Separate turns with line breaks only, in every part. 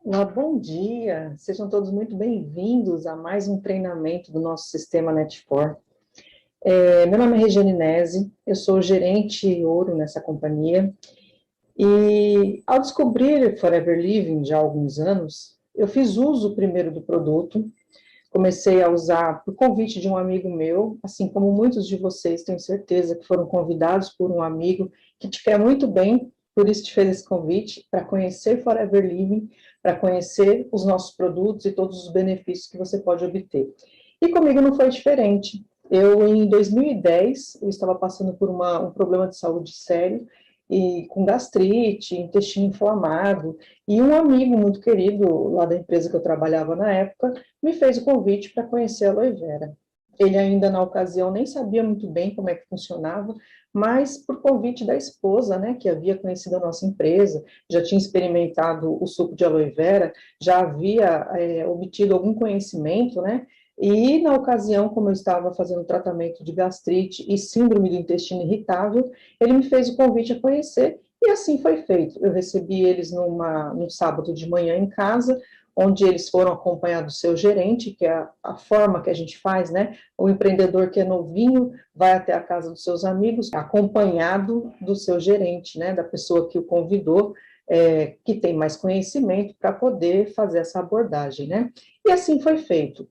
Olá, bom dia! Sejam todos muito bem-vindos a mais um treinamento do nosso sistema Net4. Meu nome é Regiane Nese, eu sou gerente ouro nessa companhia e ao descobrir Forever Living já há alguns anos, eu fiz uso primeiro do produto, comecei a usar por convite de um amigo meu, assim como muitos de vocês, tenho certeza que foram convidados por um amigo que te quer muito bem, por isso te fez esse convite, para conhecer Forever Living, para conhecer os nossos produtos e todos os benefícios que você pode obter. E comigo não foi diferente. Em 2010, eu estava passando por um problema de saúde sério, e com gastrite, intestino inflamado, e um amigo muito querido lá da empresa que eu trabalhava na época, me fez o convite para conhecer a aloe vera. Ele ainda, na ocasião, nem sabia muito bem como é que funcionava, mas por convite da esposa, né, que havia conhecido a nossa empresa, já tinha experimentado o suco de aloe vera, já havia obtido algum conhecimento, né, e na ocasião, como eu estava fazendo tratamento de gastrite e síndrome do intestino irritável, ele me fez o convite a conhecer, e assim foi feito. Eu recebi eles num sábado de manhã em casa, onde eles foram acompanhados do seu gerente, que é a forma que a gente faz, né? O empreendedor que é novinho vai até a casa dos seus amigos, acompanhado do seu gerente, né? Da pessoa que o convidou, que tem mais conhecimento para poder fazer essa abordagem, né? E assim foi feito.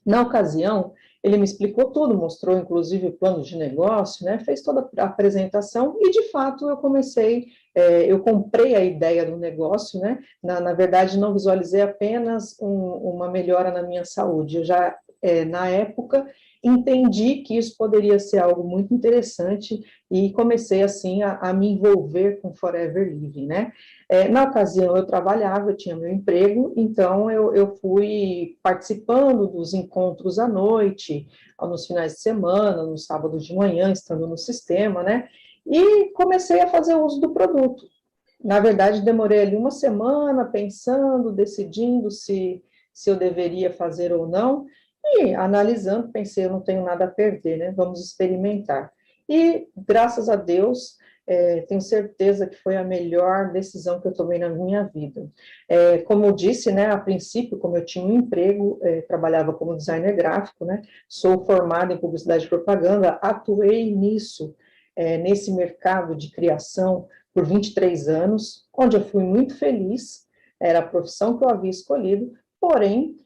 Na ocasião, ele me explicou tudo, mostrou inclusive o plano de negócio, né, fez toda a apresentação e, de fato, eu comprei a ideia do negócio, né, na verdade, não visualizei apenas uma melhora na minha saúde, eu já, na época, entendi que isso poderia ser algo muito interessante e comecei, assim, a me envolver com Forever Living, né. Na ocasião, eu trabalhava, eu tinha meu emprego, então eu fui participando dos encontros à noite, nos finais de semana, no sábado de manhã, estando no sistema, né? E comecei a fazer uso do produto. Na verdade, demorei ali uma semana pensando, decidindo se eu deveria fazer ou não, e analisando, pensei, eu não tenho nada a perder, né? Vamos experimentar. E, graças a Deus, tenho certeza que foi a melhor decisão que eu tomei na minha vida. Como eu disse, né, a princípio, como eu tinha um emprego, trabalhava como designer gráfico, né? Sou formada em publicidade e propaganda, atuei nisso, nesse mercado de criação, por 23 anos, onde eu fui muito feliz, era a profissão que eu havia escolhido, porém,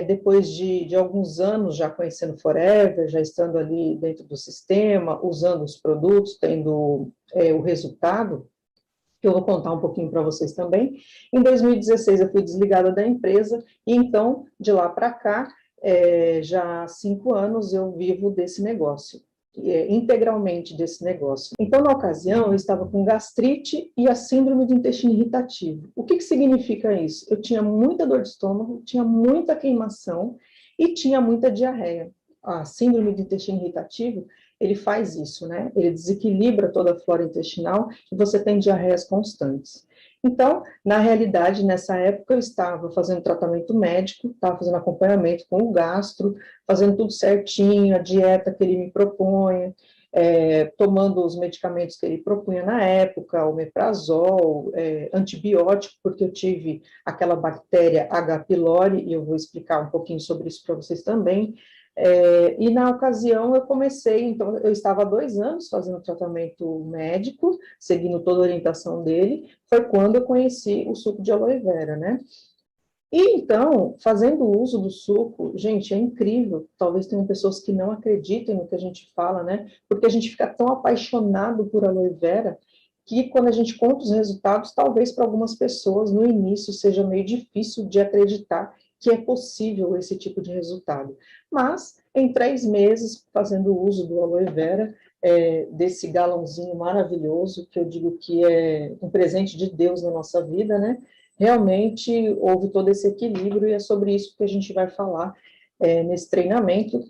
depois de alguns anos já conhecendo Forever, já estando ali dentro do sistema, usando os produtos, tendo o resultado, que eu vou contar um pouquinho para vocês também. Em 2016 eu fui desligada da empresa, e então, de lá para cá, já há 5 anos eu vivo desse negócio, integralmente desse negócio. Então, na ocasião, eu estava com gastrite e a síndrome do intestino irritativo. O que significa isso? Eu tinha muita dor de estômago, tinha muita queimação e tinha muita diarreia. A síndrome do intestino irritativo, ele faz isso, né? Ele desequilibra toda a flora intestinal e você tem diarreias constantes. Então, na realidade, nessa época eu estava fazendo tratamento médico, estava fazendo acompanhamento com o gastro, fazendo tudo certinho, a dieta que ele me propunha, tomando os medicamentos que ele propunha na época, omeprazol, antibiótico, porque eu tive aquela bactéria H. pylori, e eu vou explicar um pouquinho sobre isso para vocês também. E na ocasião eu comecei, então eu estava há 2 anos fazendo tratamento médico, seguindo toda a orientação dele, foi quando eu conheci o suco de aloe vera, né? E então, fazendo uso do suco, gente, é incrível. Talvez tenham pessoas que não acreditem no que a gente fala, né? Porque a gente fica tão apaixonado por aloe vera que quando a gente conta os resultados, talvez para algumas pessoas no início seja meio difícil de acreditar que é possível esse tipo de resultado. Mas, em 3 meses, fazendo uso do aloe vera, desse galãozinho maravilhoso, que eu digo que é um presente de Deus na nossa vida, né? Realmente houve todo esse equilíbrio e é sobre isso que a gente vai falar nesse treinamento.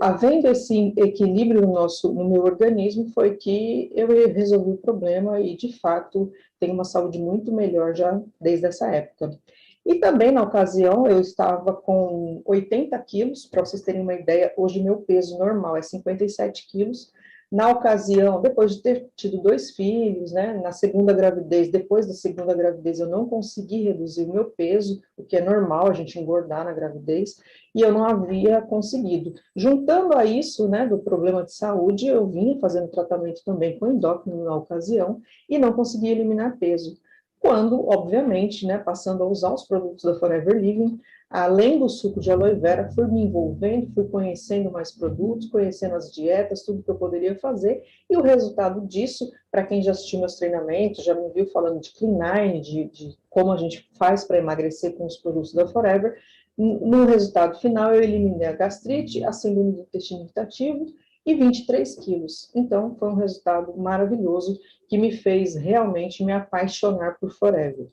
Havendo esse equilíbrio no meu organismo, foi que eu resolvi o problema e, de fato, tenho uma saúde muito melhor já desde essa época. E também, na ocasião, eu estava com 80 quilos, para vocês terem uma ideia, hoje meu peso normal é 57 quilos, Na ocasião, depois de ter tido 2 filhos, né, na segunda gravidez, depois da segunda gravidez, eu não consegui reduzir o meu peso, o que é normal a gente engordar na gravidez, e eu não havia conseguido. Juntando a isso, né, do problema de saúde, eu vinha fazendo tratamento também com endócrino na ocasião, e não consegui eliminar peso. Quando, obviamente, né, passando a usar os produtos da Forever Living, além do suco de aloe vera, fui me envolvendo, fui conhecendo mais produtos, conhecendo as dietas, tudo que eu poderia fazer, e o resultado disso, para quem já assistiu meus treinamentos, já me viu falando de Clean9, de como a gente faz para emagrecer com os produtos da Forever, no resultado final eu eliminei a gastrite, a síndrome do intestino irritativo e 23 quilos. Então, foi um resultado maravilhoso que me fez realmente me apaixonar por Forever.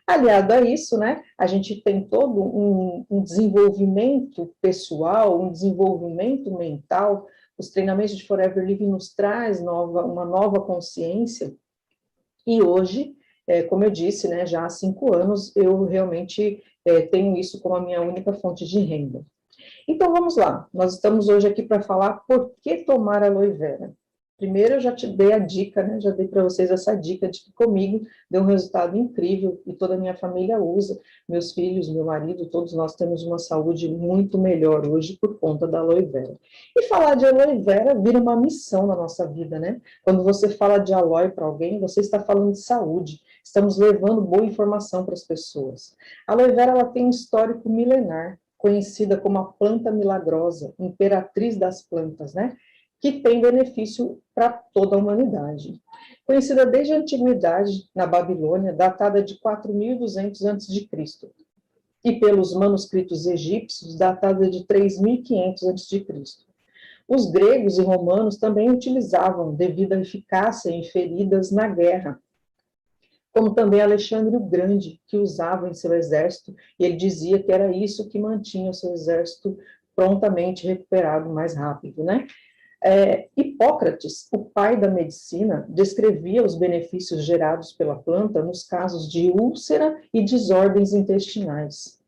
Aliado a isso, né, a gente tem todo um desenvolvimento pessoal, um desenvolvimento mental. Os treinamentos de Forever Living nos traz uma nova consciência. E hoje, como eu disse, né, já há 5 anos, eu realmente tenho isso como a minha única fonte de renda. Então, vamos lá. Nós estamos hoje aqui para falar por que tomar aloe vera. Primeiro, eu já te dei a dica, né? Já dei para vocês essa dica de que comigo deu um resultado incrível e toda a minha família usa, meus filhos, meu marido, todos nós temos uma saúde muito melhor hoje por conta da aloe vera. E falar de aloe vera vira uma missão na nossa vida, né? Quando você fala de aloe para alguém, você está falando de saúde, estamos levando boa informação para as pessoas. A aloe vera, ela tem um histórico milenar, conhecida como a planta milagrosa, imperatriz das plantas, né? Que tem benefício para toda a humanidade. Conhecida desde a antiguidade, na Babilônia, datada de 4.200 a.C., e pelos manuscritos egípcios, datada de 3.500 a.C. Os gregos e romanos também utilizavam devido à eficácia em feridas na guerra, como também Alexandre o Grande, que usava em seu exército, e ele dizia que era isso que mantinha o seu exército prontamente recuperado mais rápido, né? Hipócrates, o pai da medicina, descrevia os benefícios gerados pela planta nos casos de úlcera e desordens intestinais.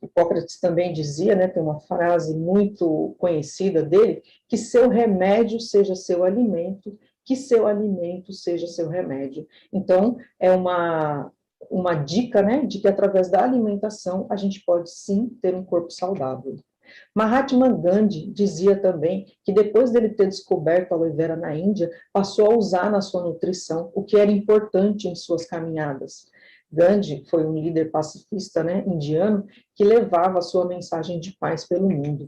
Hipócrates também dizia, né, tem uma frase muito conhecida dele, que seu remédio seja seu alimento, que seu alimento seja seu remédio. Então, é uma dica, né, de que através da alimentação a gente pode sim ter um corpo saudável. Mahatma Gandhi dizia também que depois dele ter descoberto a aloe vera na Índia, passou a usar na sua nutrição, o que era importante em suas caminhadas. Gandhi foi um líder pacifista, né, indiano, que levava a sua mensagem de paz pelo mundo.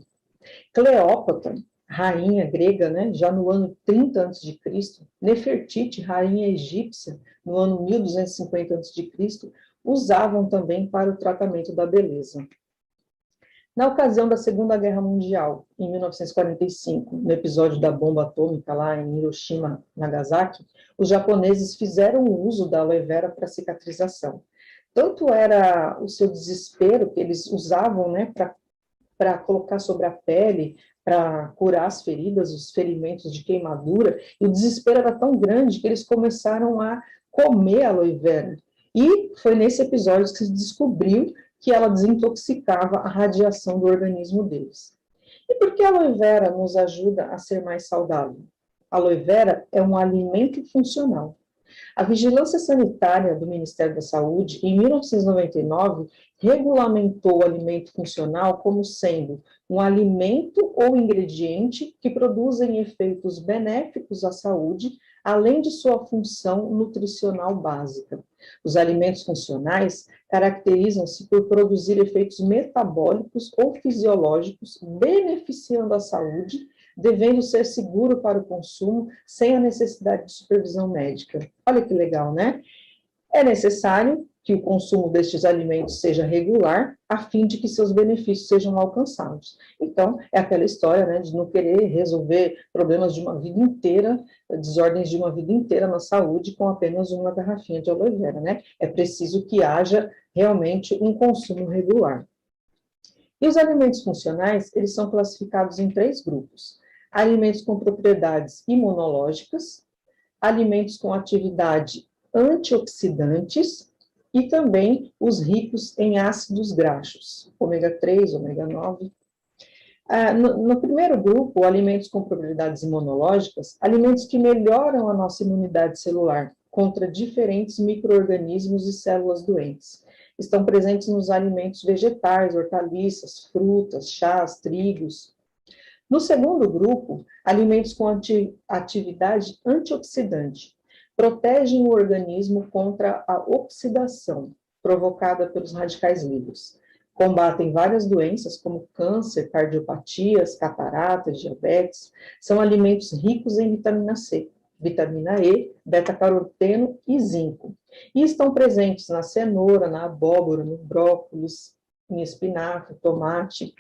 Cleópatra, rainha grega, né, já no ano 30 a.C., Nefertiti, rainha egípcia, no ano 1250 a.C., usavam também para o tratamento da beleza. Na ocasião da Segunda Guerra Mundial, em 1945, no episódio da bomba atômica lá em Hiroshima, Nagasaki, os japoneses fizeram uso da aloe vera para cicatrização. Tanto era o seu desespero que eles usavam, né, para colocar sobre a pele, para curar as feridas, os ferimentos de queimadura, e o desespero era tão grande que eles começaram a comer a aloe vera. E foi nesse episódio que se descobriu que ela desintoxicava a radiação do organismo deles. E por que a aloe vera nos ajuda a ser mais saudável? A aloe vera é um alimento funcional. A Vigilância Sanitária do Ministério da Saúde, em 1999, regulamentou o alimento funcional como sendo um alimento ou ingrediente que produzem efeitos benéficos à saúde, além de sua função nutricional básica. Os alimentos funcionais caracterizam-se por produzir efeitos metabólicos ou fisiológicos, beneficiando a saúde, devendo ser seguro para o consumo, sem a necessidade de supervisão médica. Olha que legal, né? É necessário que o consumo destes alimentos seja regular, a fim de que seus benefícios sejam alcançados. Então, é aquela história, né, de não querer resolver problemas de uma vida inteira, desordens de uma vida inteira na saúde, com apenas uma garrafinha de aloe vera, né? É preciso que haja realmente um consumo regular. E os alimentos funcionais, eles são classificados em 3 grupos. Alimentos com propriedades imunológicas, alimentos com atividade antioxidantes e também os ricos em ácidos graxos, ômega 3, ômega 9. No primeiro grupo, alimentos com propriedades imunológicas, alimentos que melhoram a nossa imunidade celular contra diferentes micro-organismos e células doentes. Estão presentes nos alimentos vegetais, hortaliças, frutas, chás, trigos. No segundo grupo, alimentos com atividade antioxidante. Protegem o organismo contra a oxidação provocada pelos radicais livres. Combatem várias doenças como câncer, cardiopatias, cataratas, diabetes. São alimentos ricos em vitamina C, vitamina E, beta-caroteno e zinco. E estão presentes na cenoura, na abóbora, no brócolis, em espinafre, tomate.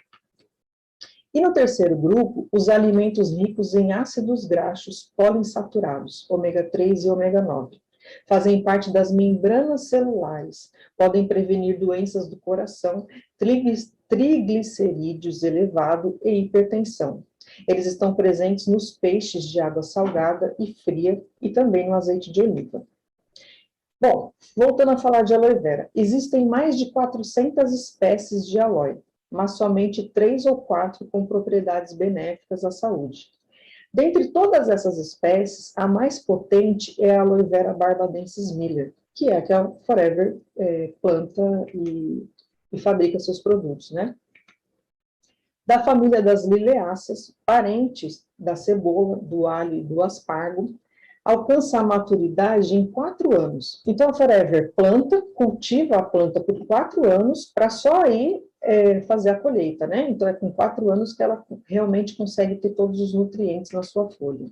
E no terceiro grupo, os alimentos ricos em ácidos graxos poliinsaturados, ômega 3 e ômega 9. Fazem parte das membranas celulares, podem prevenir doenças do coração, triglicerídeos elevado e hipertensão. Eles estão presentes nos peixes de água salgada e fria e também no azeite de oliva. Bom, voltando a falar de aloe vera, existem mais de 400 espécies de aloe, mas somente 3 ou 4 com propriedades benéficas à saúde. Dentre todas essas espécies, a mais potente é a aloe vera barbadensis Miller, que é a que a Forever planta e fabrica seus produtos, né? Da família das liliáceas, parentes da cebola, do alho e do aspargo, alcança a maturidade em 4 anos. Então, a Forever planta, cultiva a planta por 4 anos, para só aí fazer a colheita, né? Então, é com 4 anos que ela realmente consegue ter todos os nutrientes na sua folha.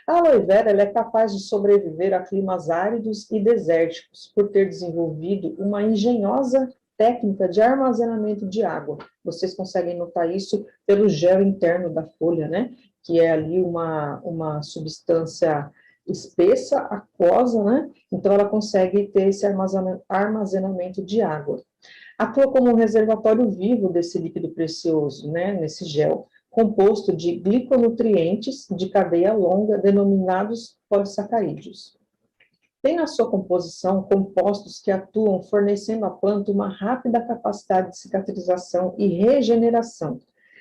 A aloe vera ela é capaz de sobreviver a climas áridos e desérticos, por ter desenvolvido uma engenhosa técnica de armazenamento de água. Vocês conseguem notar isso pelo gel interno da folha, né? Que é ali uma substância espessa, aquosa, né? Então, ela consegue ter esse armazenamento de água. Atua como um reservatório vivo desse líquido precioso, né? Nesse gel, composto de gliconutrientes de cadeia longa, denominados polissacarídeos. Tem na sua composição compostos que atuam fornecendo à planta uma rápida capacidade de cicatrização e regeneração,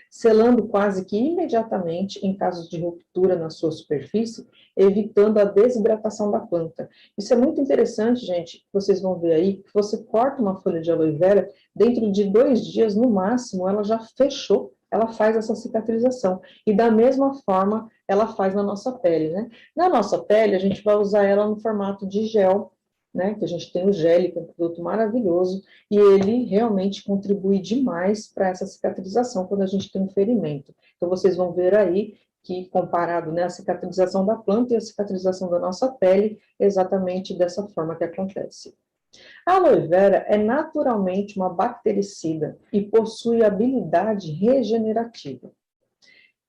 selando quase que imediatamente em casos de ruptura na sua superfície, evitando a desidratação da planta. Isso é muito interessante, gente, vocês vão ver aí, que você corta uma folha de aloe vera, dentro de 2 dias, no máximo, ela já fechou, ela faz essa cicatrização. E da mesma forma, ela faz na nossa pele, né? Na nossa pele, a gente vai usar ela no formato de gel, né? Que a gente tem o gel, que é um produto maravilhoso, e ele realmente contribui demais para essa cicatrização quando a gente tem um ferimento. Então, vocês vão ver aí que, comparado, né, a cicatrização da planta e a cicatrização da nossa pele, é exatamente dessa forma que acontece. A aloe vera é naturalmente uma bactericida e possui habilidade regenerativa.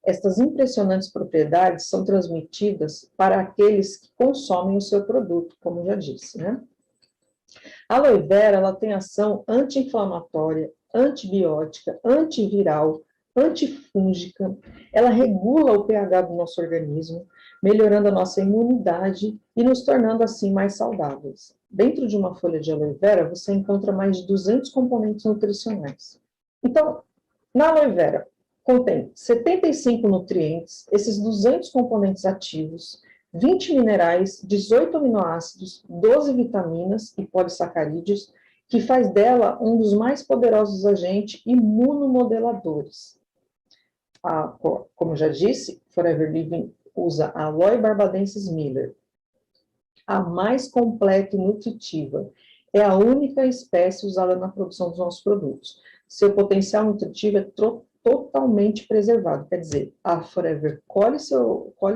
Estas impressionantes propriedades são transmitidas para aqueles que consomem o seu produto, como já disse, né? A aloe vera, ela tem ação anti-inflamatória, antibiótica, antiviral, antifúngica, ela regula o pH do nosso organismo, melhorando a nossa imunidade e nos tornando assim mais saudáveis. Dentro de uma folha de aloe vera, você encontra mais de 200 componentes nutricionais. Então, na aloe vera, contém 75 nutrientes, esses 200 componentes ativos, 20 minerais, 18 aminoácidos, 12 vitaminas e polissacarídeos, que faz dela um dos mais poderosos agentes imunomodeladores. Como já disse, Forever Living usa a Aloe barbadensis Miller, a mais completa e nutritiva. É a única espécie usada na produção dos nossos produtos. Seu potencial nutritivo é totalmente preservado, quer dizer, a Forever colhe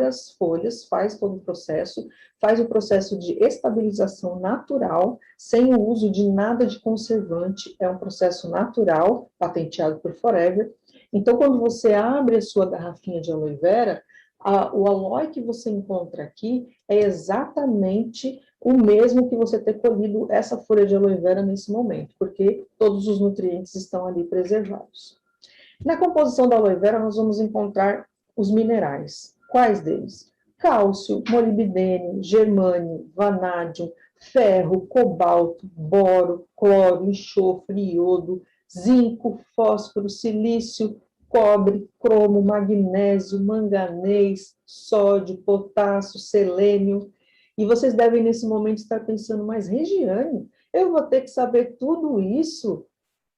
as folhas, faz todo o processo, faz o processo de estabilização natural, sem o uso de nada de conservante, é um processo natural, patenteado por Forever. Então, quando você abre a sua garrafinha de aloe vera, o aloe que você encontra aqui é exatamente o mesmo que você ter colhido essa folha de aloe vera nesse momento, porque todos os nutrientes estão ali preservados. Na composição da aloe vera, nós vamos encontrar os minerais. Quais deles? Cálcio, molibdênio, germânio, vanádio, ferro, cobalto, boro, cloro, enxofre, iodo, zinco, fósforo, silício, cobre, cromo, magnésio, manganês, sódio, potássio, selênio. E vocês devem, nesse momento, estar pensando, mas Regiane, eu vou ter que saber tudo isso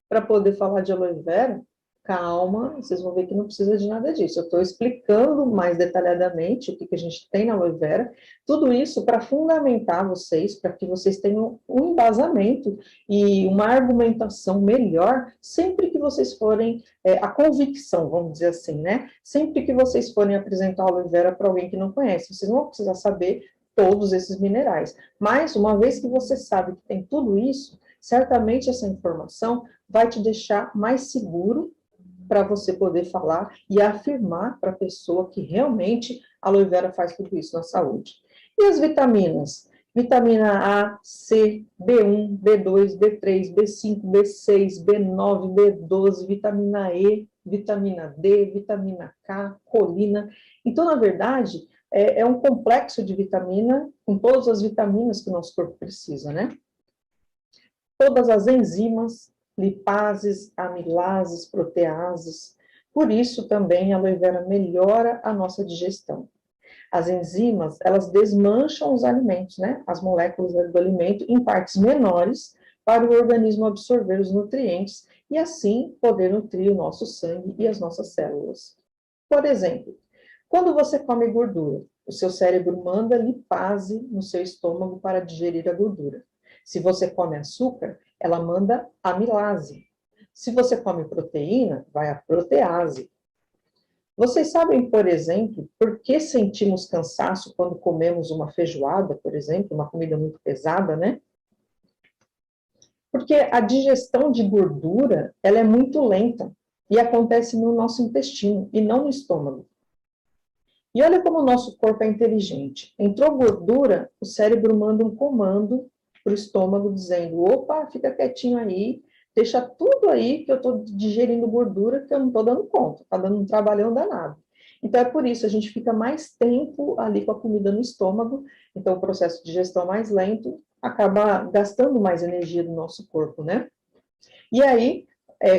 para poder falar de aloe vera? Calma, vocês vão ver que não precisa de nada disso. Eu estou explicando mais detalhadamente o que a gente tem na aloe vera, tudo isso para fundamentar vocês, para que vocês tenham um embasamento e uma argumentação melhor sempre que vocês forem, a convicção, vamos dizer assim, né? Sempre que vocês forem apresentar a aloe vera para alguém que não conhece, vocês não vão precisar saber todos esses minerais. Mas, uma vez que você sabe que tem tudo isso, certamente essa informação vai te deixar mais seguro para você poder falar e afirmar para a pessoa que realmente a aloe vera faz tudo isso na saúde. E as vitaminas? Vitamina A, C, B1, B2, B3, B5, B6, B9, B12, vitamina E, vitamina D, vitamina K, colina. Então, na verdade, é um complexo de vitamina, com todas as vitaminas que o nosso corpo precisa, né? Todas as enzimas, lipases, amilases, proteases. Por isso, também, a aloe vera melhora a nossa digestão. As enzimas, elas desmancham os alimentos, né? As moléculas do alimento em partes menores para o organismo absorver os nutrientes e, assim, poder nutrir o nosso sangue e as nossas células. Por exemplo, quando você come gordura, o seu cérebro manda lipase no seu estômago para digerir a gordura. Se você come açúcar, ela manda amilase. Se você come proteína, vai a protease. Vocês sabem, por exemplo, por que sentimos cansaço quando comemos uma feijoada, por exemplo, uma comida muito pesada, né? Porque a digestão de gordura, ela é muito lenta e acontece no nosso intestino e não no estômago. E olha como o nosso corpo é inteligente. Entrou gordura, o cérebro manda um comando para o estômago dizendo, opa, fica quietinho aí, deixa tudo aí que eu estou digerindo gordura que eu não estou dando conta, está dando um trabalhão danado. Então é por isso, a gente fica mais tempo ali com a comida no estômago, então o processo de digestão mais lento acaba gastando mais energia do nosso corpo, né? E aí,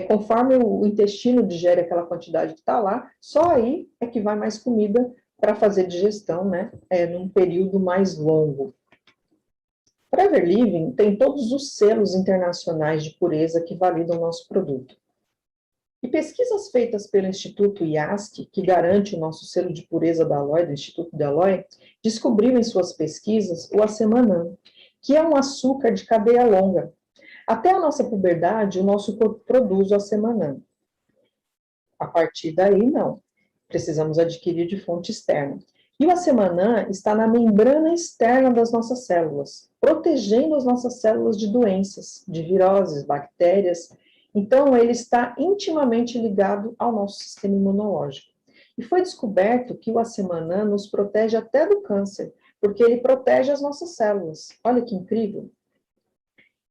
conforme o intestino digere aquela quantidade que está lá, só aí é que vai mais comida para fazer digestão, né? Num período mais longo. Para Everliving, tem todos os selos internacionais de pureza que validam o nosso produto. E pesquisas feitas pelo Instituto IASC, que garante o nosso selo de pureza da Aloe, do Instituto da Aloe, descobriu em suas pesquisas o acemanam, que é um açúcar de cadeia longa. Até a nossa puberdade, o nosso corpo produz o acemanam. A partir daí, não. Precisamos adquirir de fonte externa. E o acemanam está na membrana externa das nossas células, protegendo as nossas células de doenças, de viroses, bactérias. Então, ele está intimamente ligado ao nosso sistema imunológico. E foi descoberto que o acemanam nos protege até do câncer, porque ele protege as nossas células. Olha que incrível!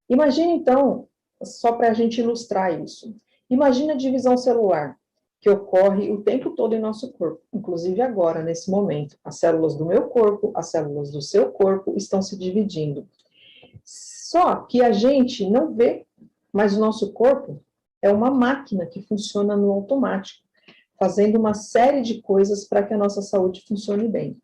Imagine, então, só para a gente ilustrar isso, imagine a divisão celular, que ocorre o tempo todo em nosso corpo, inclusive agora, nesse momento. As células do meu corpo, as células do seu corpo estão se dividindo. Só que a gente não vê, mas o nosso corpo é uma máquina que funciona no automático, fazendo uma série de coisas para que a nossa saúde funcione bem.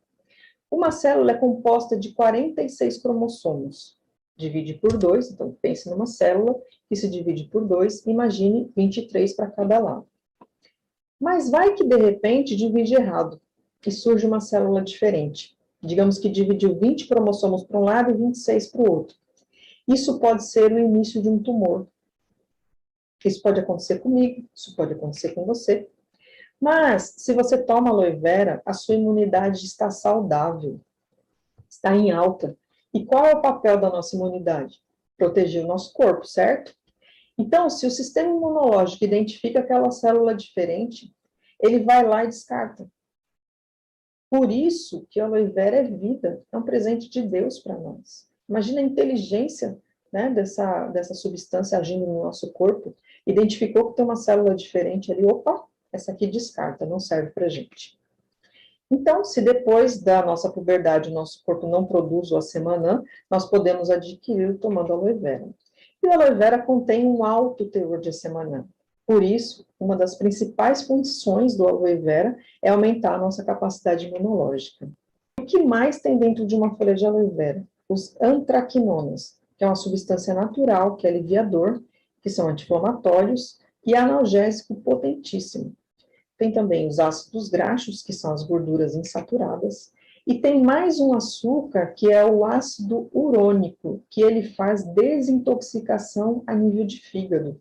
Uma célula é composta de 46 cromossomos. Divide por 2, então pense numa célula que se divide por 2, imagine 23 para cada lado. Mas vai que, de repente, divide errado e surge uma célula diferente. Digamos que dividiu 20 cromossomos para um lado e 26 para o outro. Isso pode ser o início de um tumor. Isso pode acontecer comigo, isso pode acontecer com você. Mas, se você toma aloe vera, a sua imunidade está saudável, está em alta. E qual é o papel da nossa imunidade? Proteger o nosso corpo, certo? Então, se o sistema imunológico identifica aquela célula diferente, ele vai lá e descarta. Por isso que a aloe vera é vida, é um presente de Deus para nós. Imagina a inteligência, né, dessa substância agindo no nosso corpo, identificou que tem uma célula diferente ali, opa, essa aqui descarta, não serve para a gente. Então, se depois da nossa puberdade o nosso corpo não produz o acemanam, nós podemos adquirir tomando aloe vera. E o aloe vera contém um alto teor de acemanam. Por isso, uma das principais funções do aloe vera é aumentar a nossa capacidade imunológica. O que mais tem dentro de uma folha de aloe vera? Os antraquinonas, que é uma substância natural que é aliviador, que são anti-inflamatórios e analgésico potentíssimo. Tem também os ácidos graxos, que são as gorduras insaturadas, e tem mais um açúcar, que é o ácido urônico, que ele faz desintoxicação a nível de fígado.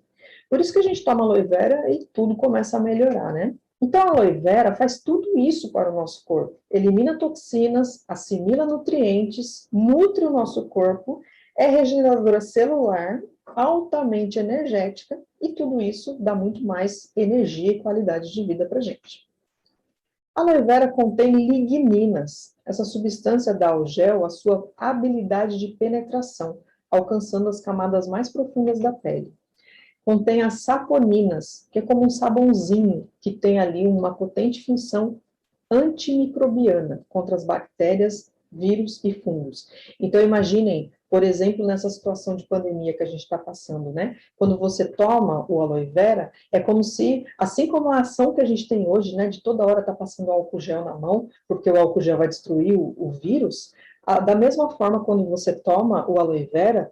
Por isso que a gente toma aloe vera e tudo começa a melhorar, né? Então, a aloe vera faz tudo isso para o nosso corpo. Elimina toxinas, assimila nutrientes, nutre o nosso corpo, é regeneradora celular, altamente energética, e tudo isso dá muito mais energia e qualidade de vida para a gente. A aloe vera contém ligninas. Essa substância dá ao gel a sua habilidade de penetração, alcançando as camadas mais profundas da pele. Contém as saponinas, que é como um sabãozinho, que tem ali uma potente função antimicrobiana contra as bactérias, vírus e fungos. Então, imaginem, por exemplo, nessa situação de pandemia que a gente está passando, né? Quando você toma o aloe vera, é como se, assim como a ação que a gente tem hoje, né, de toda hora estar passando álcool gel na mão, porque o álcool gel vai destruir o vírus, da mesma forma, quando você toma o aloe vera,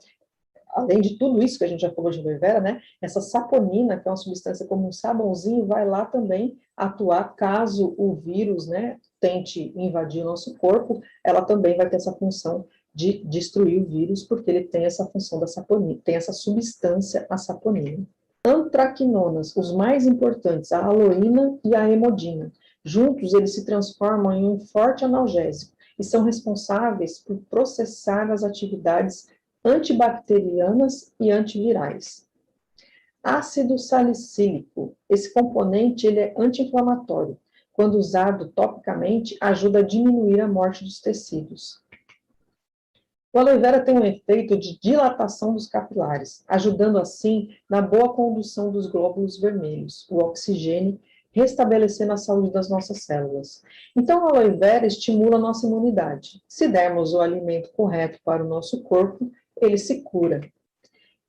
além de tudo isso que a gente já falou de aloe vera, né, essa saponina, que é uma substância como um sabãozinho, vai lá também atuar caso o vírus, né, tente invadir o nosso corpo, ela também vai ter essa função de destruir o vírus, porque ele tem essa função da saponina, tem essa substância, a saponina. Antraquinonas, os mais importantes, a aloína e a hemodina. Juntos, eles se transformam em um forte analgésico e são responsáveis por processar as atividades antibacterianas e antivirais. Ácido salicílico, esse componente ele é anti-inflamatório. Quando usado topicamente, ajuda a diminuir a morte dos tecidos. O aloe vera tem um efeito de dilatação dos capilares, ajudando assim na boa condução dos glóbulos vermelhos, o oxigênio, restabelecendo a saúde das nossas células. Então, o aloe vera estimula a nossa imunidade. Se dermos o alimento correto para o nosso corpo, ele se cura.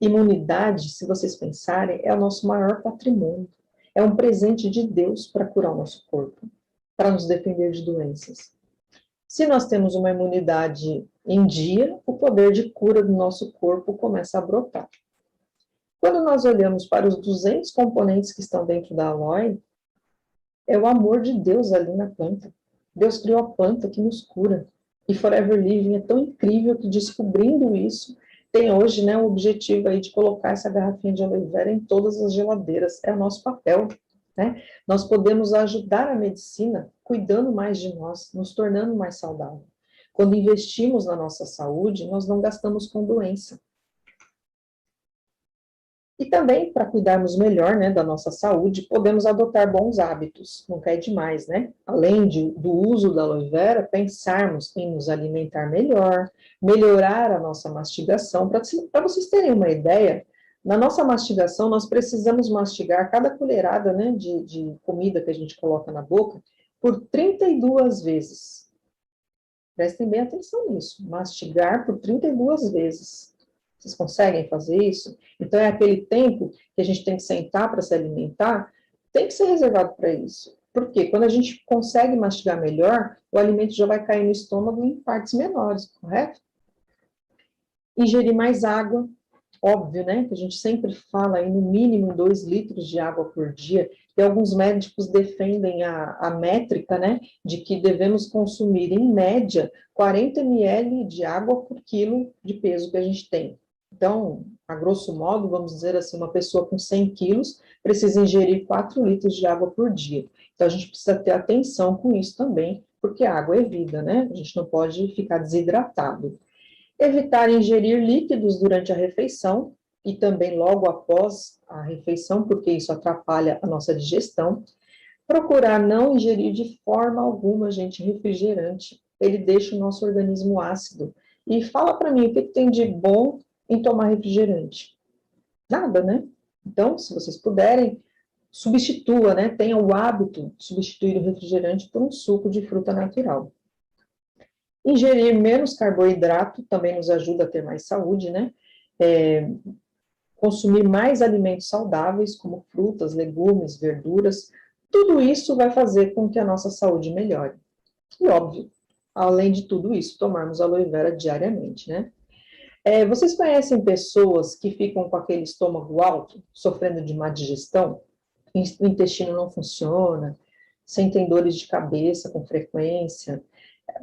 Imunidade, se vocês pensarem, é o nosso maior patrimônio. É um presente de Deus para curar o nosso corpo, para nos defender de doenças. Se nós temos uma imunidade em dia, o poder de cura do nosso corpo começa a brotar. Quando nós olhamos para os 200 componentes que estão dentro da aloe, é o amor de Deus ali na planta. Deus criou a planta que nos cura. E Forever Living é tão incrível que, descobrindo isso, tem hoje, né, o objetivo aí de colocar essa garrafinha de aloe vera em todas as geladeiras. É o nosso papel, né? Nós podemos ajudar a medicina cuidando mais de nós, nos tornando mais saudável. Quando investimos na nossa saúde, nós não gastamos com doença. E também, para cuidarmos melhor, né, da nossa saúde, podemos adotar bons hábitos, nunca é demais, né? Além do uso da aloe vera, pensarmos em nos alimentar melhor, melhorar a nossa mastigação. Para vocês terem uma ideia, na nossa mastigação, nós precisamos mastigar cada colherada, né, de comida que a gente coloca na boca por 32 vezes. Prestem bem atenção nisso, mastigar por 32 vezes. Vocês conseguem fazer isso? Então, é aquele tempo que a gente tem que sentar para se alimentar, tem que ser reservado para isso. Por quê? Quando a gente consegue mastigar melhor, o alimento já vai cair no estômago em partes menores, correto? Ingerir mais água, óbvio, né? Que a gente sempre fala aí no mínimo 2 litros de água por dia, e alguns médicos defendem a métrica, né? De que devemos consumir, em média, 40 ml de água por quilo de peso que a gente tem. Então, a grosso modo, vamos dizer assim, uma pessoa com 100 quilos precisa ingerir 4 litros de água por dia. Então, a gente precisa ter atenção com isso também, porque a água é vida, né? A gente não pode ficar desidratado. Evitar ingerir líquidos durante a refeição e também logo após a refeição, porque isso atrapalha a nossa digestão. Procurar não ingerir de forma alguma, gente, refrigerante. Ele deixa o nosso organismo ácido. E fala para mim, o que tem de bom em tomar refrigerante? Nada, né? Então, se vocês puderem, substitua, né? Tenha o hábito de substituir o refrigerante por um suco de fruta natural. Ingerir menos carboidrato também nos ajuda a ter mais saúde, né? consumir mais alimentos saudáveis, como frutas, legumes, verduras, tudo isso vai fazer com que a nossa saúde melhore. E óbvio, além de tudo isso, tomarmos aloe vera diariamente, né? Vocês conhecem pessoas que ficam com aquele estômago alto, sofrendo de má digestão? O intestino não funciona, sentem dores de cabeça com frequência.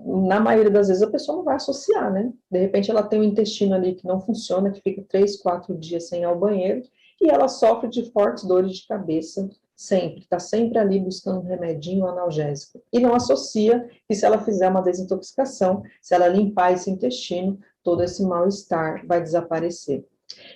Na maioria das vezes a pessoa não vai associar, né? De repente ela tem um intestino ali que não funciona, que fica 3, 4 dias sem ir ao banheiro, e ela sofre de fortes dores de cabeça sempre, está sempre ali buscando um remedinho analgésico. E não associa que se ela fizer uma desintoxicação, se ela limpar esse intestino, todo esse mal-estar vai desaparecer.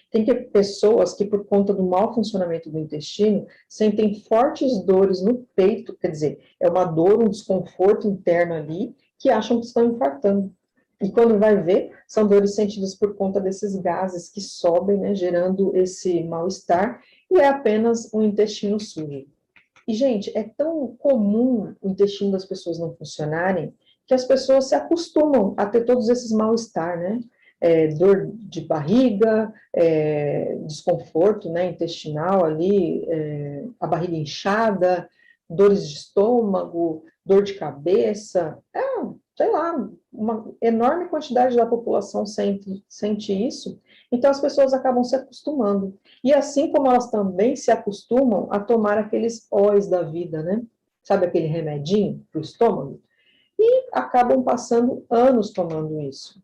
Tem pessoas que, por conta do mau funcionamento do intestino, sentem fortes dores no peito, quer dizer, é uma dor, um desconforto interno ali, que acham que estão infartando. E quando vai ver, são dores sentidas por conta desses gases que sobem, né, gerando esse mal-estar, e é apenas um intestino sujo. E, gente, é tão comum o intestino das pessoas não funcionarem, que as pessoas se acostumam a ter todos esses mal-estar, né? Dor de barriga, desconforto, né, intestinal ali, a barriga inchada, dores de estômago, dor de cabeça, sei lá, uma enorme quantidade da população sente isso, então as pessoas acabam se acostumando. E assim como elas também se acostumam a tomar aqueles óis da vida, né? Sabe aquele remedinho para o estômago? E acabam passando anos tomando isso.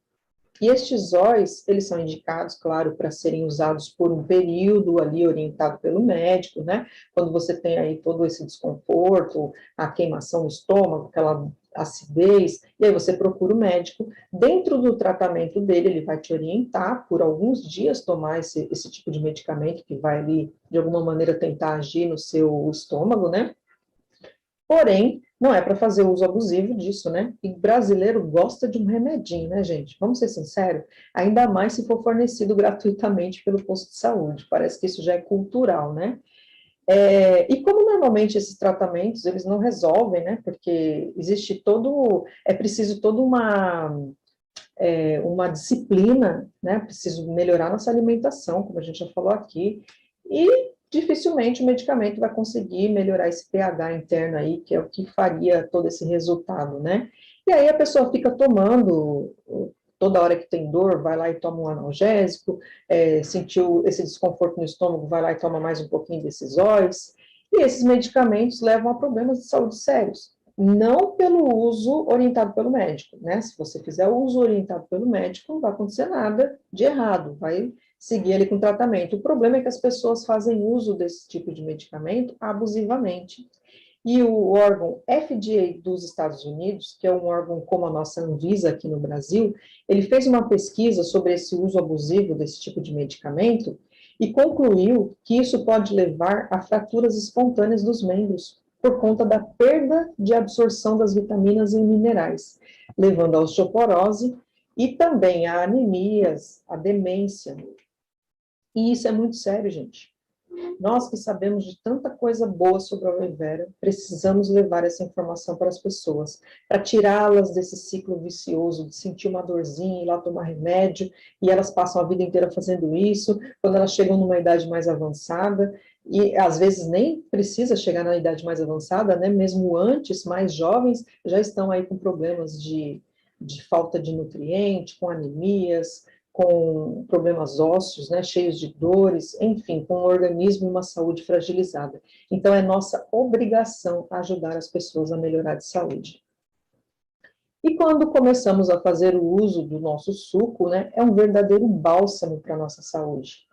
E estes óis, eles são indicados, claro, para serem usados por um período ali orientado pelo médico, né? Quando você tem aí todo esse desconforto, a queimação no estômago, aquela acidez, e aí você procura o médico. Dentro do tratamento dele, ele vai te orientar por alguns dias tomar esse tipo de medicamento que vai ali, de alguma maneira, tentar agir no seu estômago, né? Porém, não é para fazer uso abusivo disso, né? E brasileiro gosta de um remedinho, né, gente? Vamos ser sinceros, ainda mais se for fornecido gratuitamente pelo posto de saúde. Parece que isso já é cultural, né? E como normalmente esses tratamentos eles não resolvem, né? Porque existe é preciso toda uma disciplina, né? Preciso melhorar nossa alimentação, como a gente já falou aqui, e dificilmente o medicamento vai conseguir melhorar esse pH interno aí, que é o que faria todo esse resultado, né? E aí a pessoa fica tomando, toda hora que tem dor, vai lá e toma um analgésico, sentiu esse desconforto no estômago, vai lá e toma mais um pouquinho desses óleos, e esses medicamentos levam a problemas de saúde sérios. Não pelo uso orientado pelo médico, né? Se você fizer o uso orientado pelo médico, não vai acontecer nada de errado, vai seguir ali com o tratamento. O problema é que as pessoas fazem uso desse tipo de medicamento abusivamente. E o órgão FDA dos Estados Unidos, que é um órgão como a nossa Anvisa aqui no Brasil, ele fez uma pesquisa sobre esse uso abusivo desse tipo de medicamento e concluiu que isso pode levar a fraturas espontâneas dos membros, por conta da perda de absorção das vitaminas e minerais, levando à osteoporose e também a anemias, a demência. E isso é muito sério, gente. Nós que sabemos de tanta coisa boa sobre a aloe vera, precisamos levar essa informação para as pessoas, para tirá-las desse ciclo vicioso de sentir uma dorzinha, ir lá tomar remédio, e elas passam a vida inteira fazendo isso, quando elas chegam numa idade mais avançada, e às vezes nem precisa chegar na idade mais avançada, né? Mesmo antes, mais jovens, já estão aí com problemas de falta de nutriente, com anemias, com problemas ósseos, né, cheios de dores, enfim, com um organismo e uma saúde fragilizada. Então, é nossa obrigação ajudar as pessoas a melhorar de saúde. E quando começamos a fazer o uso do nosso suco, né, é um verdadeiro bálsamo para a nossa saúde.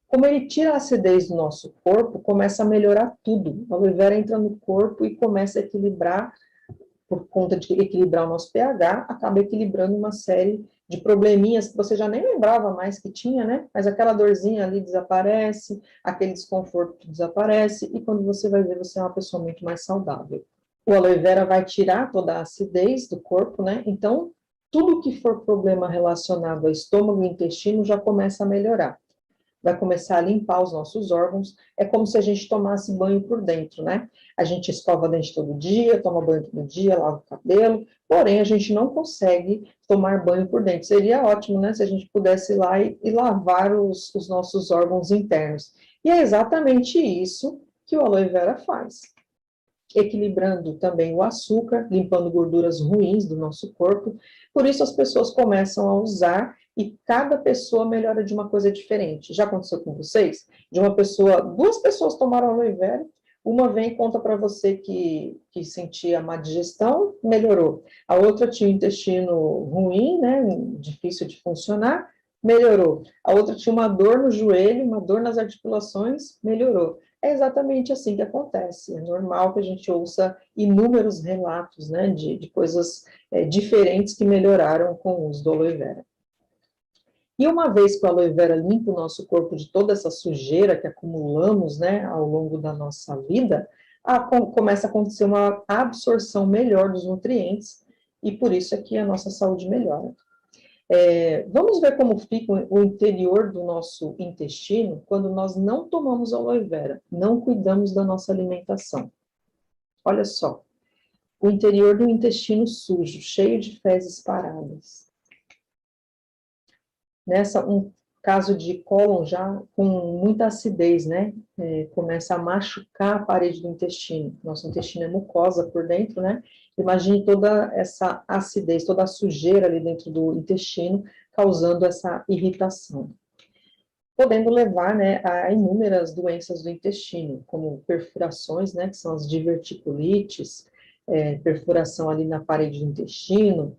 Como ele tira a acidez do nosso corpo, começa a melhorar tudo. A aloe vera entra no corpo e começa a equilibrar, por conta de equilibrar o nosso pH, acaba equilibrando uma série de probleminhas que você já nem lembrava mais que tinha, né? Mas aquela dorzinha ali desaparece, aquele desconforto desaparece, e quando você vai ver, você é uma pessoa muito mais saudável. O aloe vera vai tirar toda a acidez do corpo, né? Então, tudo que for problema relacionado ao estômago e intestino já começa a melhorar. vai começar a limpar os nossos órgãos, é como se a gente tomasse banho por dentro, né? A gente escova dente todo dia, toma banho todo dia, lava o cabelo, porém a gente não consegue tomar banho por dentro. Seria ótimo, né, se a gente pudesse ir lá e lavar os nossos órgãos internos. E é exatamente isso que o aloe vera faz, equilibrando também o açúcar, limpando gorduras ruins do nosso corpo. Por isso as pessoas começam a usar e cada pessoa melhora de uma coisa diferente. Já aconteceu com vocês? De uma pessoa, duas pessoas tomaram aloe vera, uma vem e conta para você que sentia má digestão, melhorou. A outra tinha o intestino ruim, né, difícil de funcionar, melhorou. A outra tinha uma dor no joelho, uma dor nas articulações, melhorou. É exatamente assim que acontece. É normal que a gente ouça inúmeros relatos, né, de coisas diferentes que melhoraram com o uso do aloe vera. E uma vez que o aloe vera limpa o nosso corpo de toda essa sujeira que acumulamos, né, ao longo da nossa vida, começa a acontecer uma absorção melhor dos nutrientes, e por isso é que a nossa saúde melhora. Vamos ver como fica o interior do nosso intestino quando nós não tomamos aloe vera, não cuidamos da nossa alimentação. Olha só, o interior do intestino sujo, cheio de fezes paradas. Um caso de cólon já com muita acidez, né? Começa a machucar a parede do intestino. Nosso intestino é mucosa por dentro, né? Imagine toda essa acidez, toda a sujeira ali dentro do intestino, causando essa irritação. Podendo levar, né, a inúmeras doenças do intestino, como perfurações, né, que são as diverticulites, perfuração ali na parede do intestino.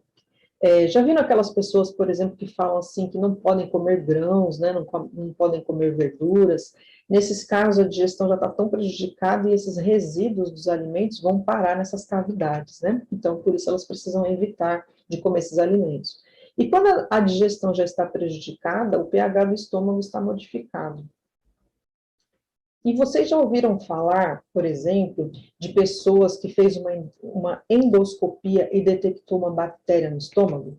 Já viram aquelas pessoas, por exemplo, que falam assim, que não podem comer grãos, né, não podem comer verduras? Nesses casos, a digestão já está tão prejudicada e esses resíduos dos alimentos vão parar nessas cavidades, né? Então, por isso elas precisam evitar de comer esses alimentos. E quando a digestão já está prejudicada, o pH do estômago está modificado. E vocês já ouviram falar, por exemplo, de pessoas que fez uma endoscopia e detectou uma bactéria no estômago?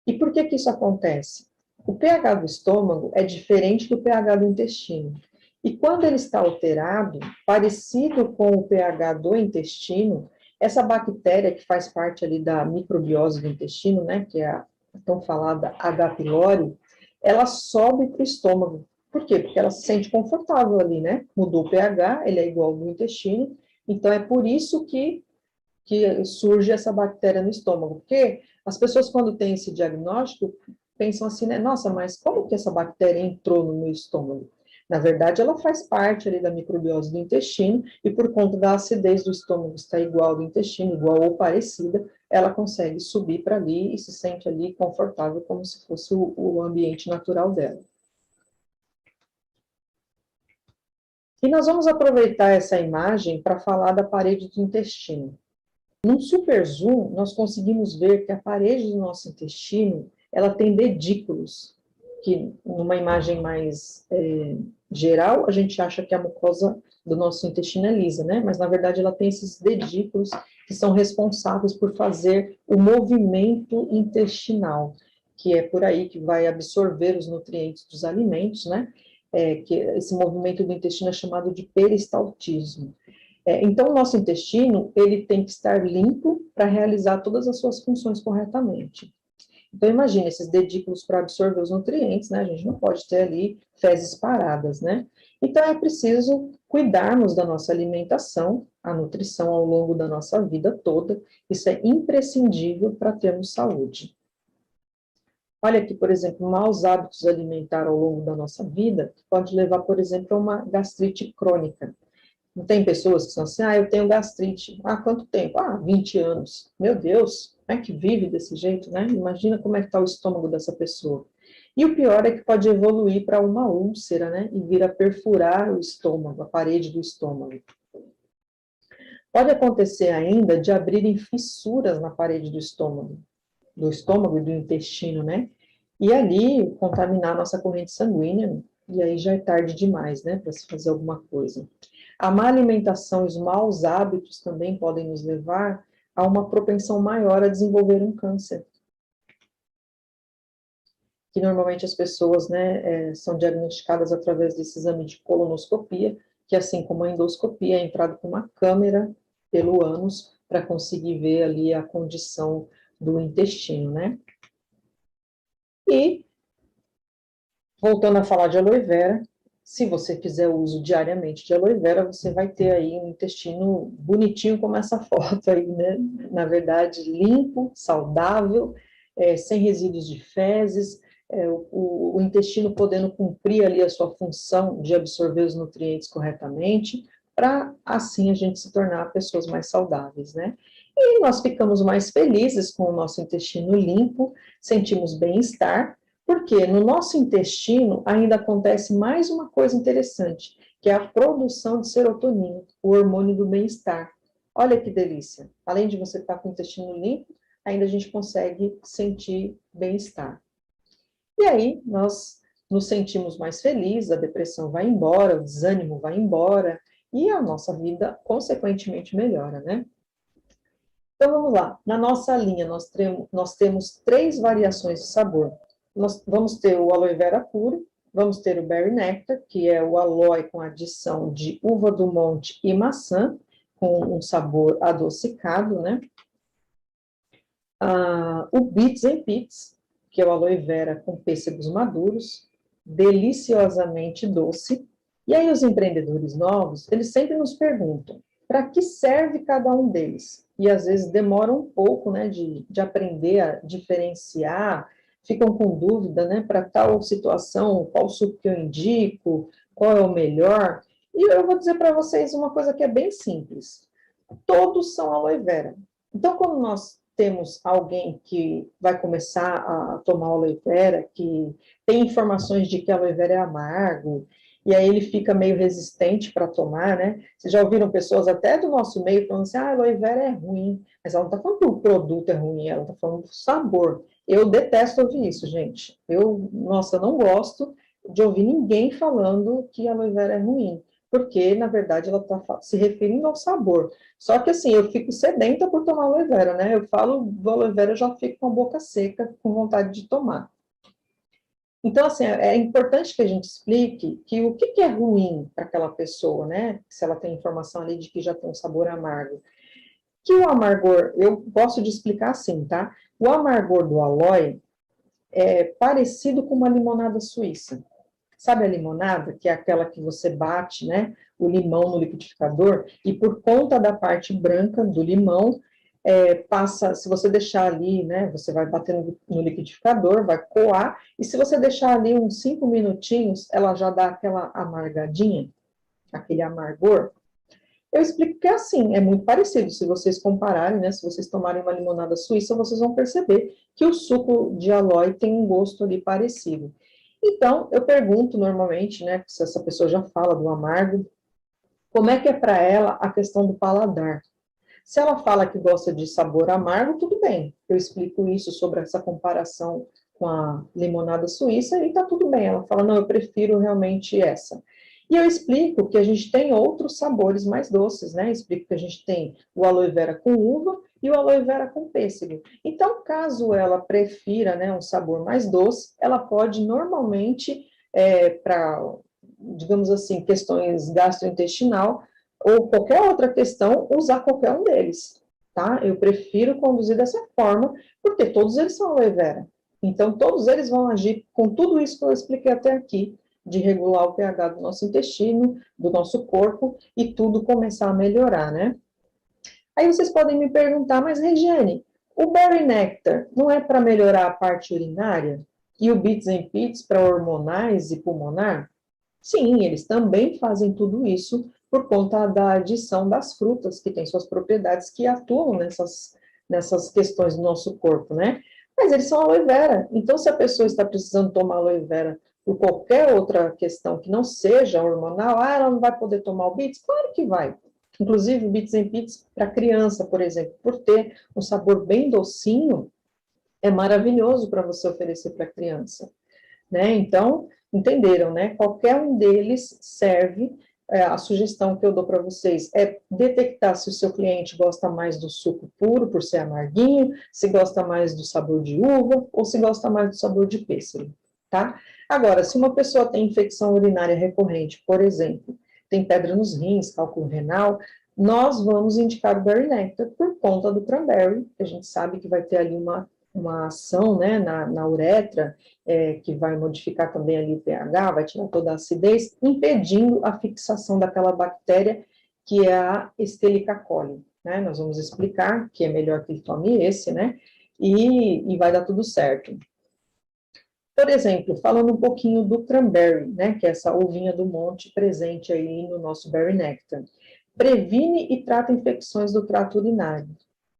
E por que que isso acontece? O pH do estômago é diferente do pH do intestino. E quando ele está alterado, parecido com o pH do intestino, essa bactéria que faz parte ali da microbiose do intestino, né, que é a tão falada H. pylori, ela sobe para o estômago. Por quê? Porque ela se sente confortável ali, né? Mudou o pH, ele é igual ao do intestino, então é por isso que surge essa bactéria no estômago. Porque as pessoas, quando têm esse diagnóstico, pensam assim, né? Nossa, mas como que essa bactéria entrou no meu estômago? Na verdade, ela faz parte ali da microbiose do intestino, e por conta da acidez do estômago estar igual ao do intestino, igual ou parecida, ela consegue subir para ali e se sente ali confortável, como se fosse o ambiente natural dela. E nós vamos aproveitar essa imagem para falar da parede do intestino. Num super zoom, nós conseguimos ver que a parede do nosso intestino, ela tem dedículos, que numa imagem mais geral, a gente acha que a mucosa do nosso intestino é lisa, né? Mas, na verdade, ela tem esses dedículos que são responsáveis por fazer o movimento intestinal, que é por aí que vai absorver os nutrientes dos alimentos, né? Que esse movimento do intestino é chamado de peristaltismo. Então, o nosso intestino, ele tem que estar limpo para realizar todas as suas funções corretamente. Então, imagine esses dedículos para absorver os nutrientes, né? A gente não pode ter ali fezes paradas, né? Então, é preciso cuidarmos da nossa alimentação, a nutrição ao longo da nossa vida toda. Isso é imprescindível para termos saúde. Olha aqui, por exemplo, maus hábitos alimentares ao longo da nossa vida pode levar, por exemplo, a uma gastrite crônica. Não tem pessoas que são assim, eu tenho gastrite. Quanto tempo? 20 anos. Meu Deus, como é que vive desse jeito, né? Imagina como é que está o estômago dessa pessoa. E o pior é que pode evoluir para uma úlcera, né? E vir a perfurar o estômago, a parede do estômago. Pode acontecer ainda de abrirem fissuras na parede do estômago e do intestino, né? E ali contaminar a nossa corrente sanguínea, e aí já é tarde demais, né? Para se fazer alguma coisa. A má alimentação e os maus hábitos também podem nos levar a uma propensão maior a desenvolver um câncer. que normalmente as pessoas, né, são diagnosticadas através desse exame de colonoscopia, que assim como a endoscopia, é entrado com uma câmera pelo ânus para conseguir ver ali a condição do intestino, né? E, voltando a falar de aloe vera, se você fizer uso diariamente de aloe vera, você vai ter aí um intestino bonitinho como essa foto aí, né? Na verdade, limpo, saudável, sem resíduos de fezes, o intestino podendo cumprir ali a sua função de absorver os nutrientes corretamente, para assim a gente se tornar pessoas mais saudáveis, né? E nós ficamos mais felizes com o nosso intestino limpo, sentimos bem-estar, porque no nosso intestino ainda acontece mais uma coisa interessante, que é a produção de serotonina, o hormônio do bem-estar. Olha que delícia! Além de você estar com o intestino limpo, ainda a gente consegue sentir bem-estar. E aí nós nos sentimos mais felizes, a depressão vai embora, o desânimo vai embora, e a nossa vida, consequentemente, melhora, né? Então, vamos lá. Na nossa linha, nós temos 3 variações de sabor. Nós vamos ter o aloe vera puro, vamos ter o berry nectar, que é o aloe com adição de uva do monte e maçã, com um sabor adocicado, né? O Beets and Pits, que é o aloe vera com pêssegos maduros, deliciosamente doce. E aí os empreendedores novos, eles sempre nos perguntam, para que serve cada um deles? E às vezes demoram um pouco, né, de aprender a diferenciar, ficam com dúvida, né, para tal situação, qual suco que eu indico, qual é o melhor. E eu vou dizer para vocês uma coisa que é bem simples. Todos são aloe vera. Então, quando nós temos alguém que vai começar a tomar aloe vera, que tem informações de que aloe vera é amargo, e aí ele fica meio resistente para tomar, né? Vocês já ouviram pessoas até do nosso meio falando assim, aloe vera é ruim, mas ela não está falando que o produto é ruim, ela está falando do sabor. Eu detesto ouvir isso, gente. Nossa, eu não gosto de ouvir ninguém falando que aloe vera é ruim, porque, na verdade, ela está se referindo ao sabor. Só que, assim, eu fico sedenta por tomar aloe vera, né? Eu falo do aloe vera, eu já fico com a boca seca, com vontade de tomar. Então, assim, é importante que a gente explique que o que é ruim para aquela pessoa, né? Se ela tem informação ali de que já tem um sabor amargo. Que o amargor, eu gosto de explicar assim, tá? O amargor do aloe é parecido com uma limonada suíça. Sabe a limonada, que é aquela que você bate, né, o limão no liquidificador, e por conta da parte branca do limão, passa, se você deixar ali, né, você vai bater no liquidificador, vai coar, e se você deixar ali uns 5 minutinhos, ela já dá aquela amargadinha, aquele amargor. Eu explico que é assim, é muito parecido, se vocês compararem, né, se vocês tomarem uma limonada suíça, vocês vão perceber que o suco de aloe tem um gosto ali parecido. Então, eu pergunto normalmente, né, se essa pessoa já fala do amargo, como é que é para ela a questão do paladar? Se ela fala que gosta de sabor amargo, tudo bem. Eu explico isso sobre essa comparação com a limonada suíça e tá tudo bem. Ela fala, não, eu prefiro realmente essa. E eu explico que a gente tem outros sabores mais doces, né? Explico que a gente tem o aloe vera com uva e o aloe vera com pêssego. Então, caso ela prefira, né, um sabor mais doce, ela pode normalmente, para, digamos assim, questões gastrointestinal, ou qualquer outra questão, usar qualquer um deles, tá? Eu prefiro conduzir dessa forma, porque todos eles são aloe vera. Então, todos eles vão agir com tudo isso que eu expliquei até aqui, de regular o pH do nosso intestino, do nosso corpo, e tudo começar a melhorar, né? Aí vocês podem me perguntar, mas Regiane, o Berry Nectar não é para melhorar a parte urinária? E o Beets and Pits para hormonais e pulmonar? Sim, eles também fazem tudo isso por conta da adição das frutas, que têm suas propriedades que atuam nessas questões do nosso corpo, né? Mas eles são aloe vera. Então, se a pessoa está precisando tomar aloe vera por qualquer outra questão que não seja hormonal, ela não vai poder tomar o Beets? Claro que vai. Inclusive, o Beets and Pits para criança, por exemplo, por ter um sabor bem docinho, é maravilhoso para você oferecer para a criança, né? Então, entenderam, né? Qualquer um deles serve. A sugestão que eu dou para vocês é detectar se o seu cliente gosta mais do suco puro, por ser amarguinho, se gosta mais do sabor de uva, ou se gosta mais do sabor de pêssego. tá? Agora, se uma pessoa tem infecção urinária recorrente, por exemplo, tem pedra nos rins, cálculo renal, nós vamos indicar o Berry Nectar por conta do cranberry, que a gente sabe que vai ter ali uma ação, né, na uretra, que vai modificar também ali o pH, vai tirar toda a acidez, impedindo a fixação daquela bactéria que é a Escherichia coli, né? Nós vamos explicar que é melhor que ele tome esse, né? E vai dar tudo certo. Por exemplo, falando um pouquinho do cranberry, né, que é essa uvinha do monte presente aí no nosso Berry Nectar. Previne e trata infecções do trato urinário.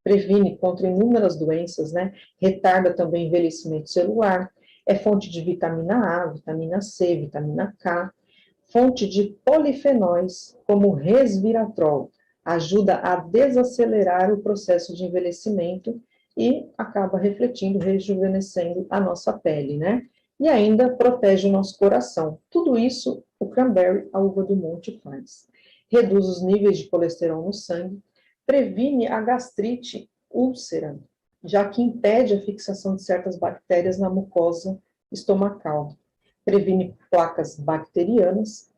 Previne contra inúmeras doenças, né, retarda também envelhecimento celular, é fonte de vitamina A, vitamina C, vitamina K, fonte de polifenóis, como resveratrol, ajuda a desacelerar o processo de envelhecimento e acaba refletindo, rejuvenescendo a nossa pele, né? E ainda protege o nosso coração. Tudo isso o cranberry, a uva do monte, faz. Reduz os níveis de colesterol no sangue, previne a gastrite úlcera, já que impede a fixação de certas bactérias na mucosa estomacal. Previne placas bacterianas.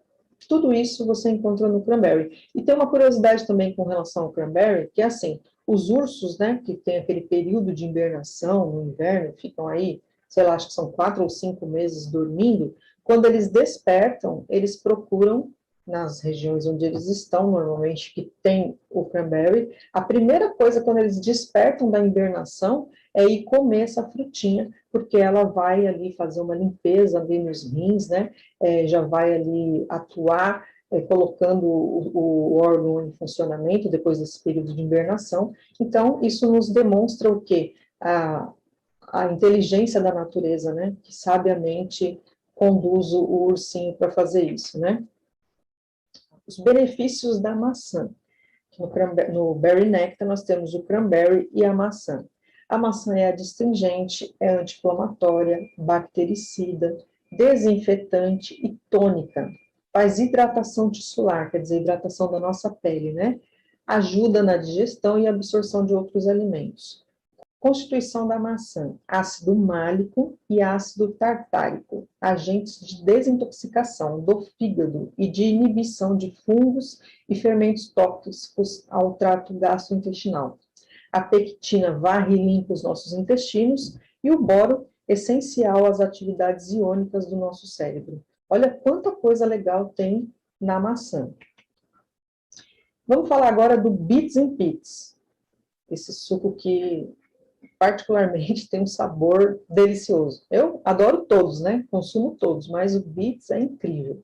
Tudo isso você encontra no cranberry. E tem uma curiosidade também com relação ao cranberry, que é assim, os ursos, né, que tem aquele período de hibernação no inverno, ficam aí, sei lá, acho que são 4 ou 5 meses dormindo, quando eles despertam, eles procuram, nas regiões onde eles estão, normalmente, que tem o cranberry, a primeira coisa quando eles despertam da hibernação é ir comer essa frutinha, porque ela vai ali fazer uma limpeza ali nos rins, né, já vai ali atuar, colocando o órgão em funcionamento depois desse período de hibernação. Então, isso nos demonstra o quê? A inteligência da natureza, né, que sabiamente conduz o ursinho para fazer isso, né. Os benefícios da maçã. No Berry Nectar nós temos o cranberry e a maçã. A maçã é adstringente, é anti-inflamatória, bactericida, desinfetante e tônica. Faz hidratação tissular, quer dizer, hidratação da nossa pele, né? Ajuda na digestão e absorção de outros alimentos. Constituição da maçã: ácido málico e ácido tartárico, agentes de desintoxicação do fígado e de inibição de fungos e fermentos tóxicos ao trato gastrointestinal. A pectina varre e limpa os nossos intestinos e o boro, essencial às atividades iônicas do nosso cérebro. Olha quanta coisa legal tem na maçã. Vamos falar agora do Beets and Pits, esse suco que particularmente tem um sabor delicioso. Eu adoro todos, né? Consumo todos, mas o Beets é incrível.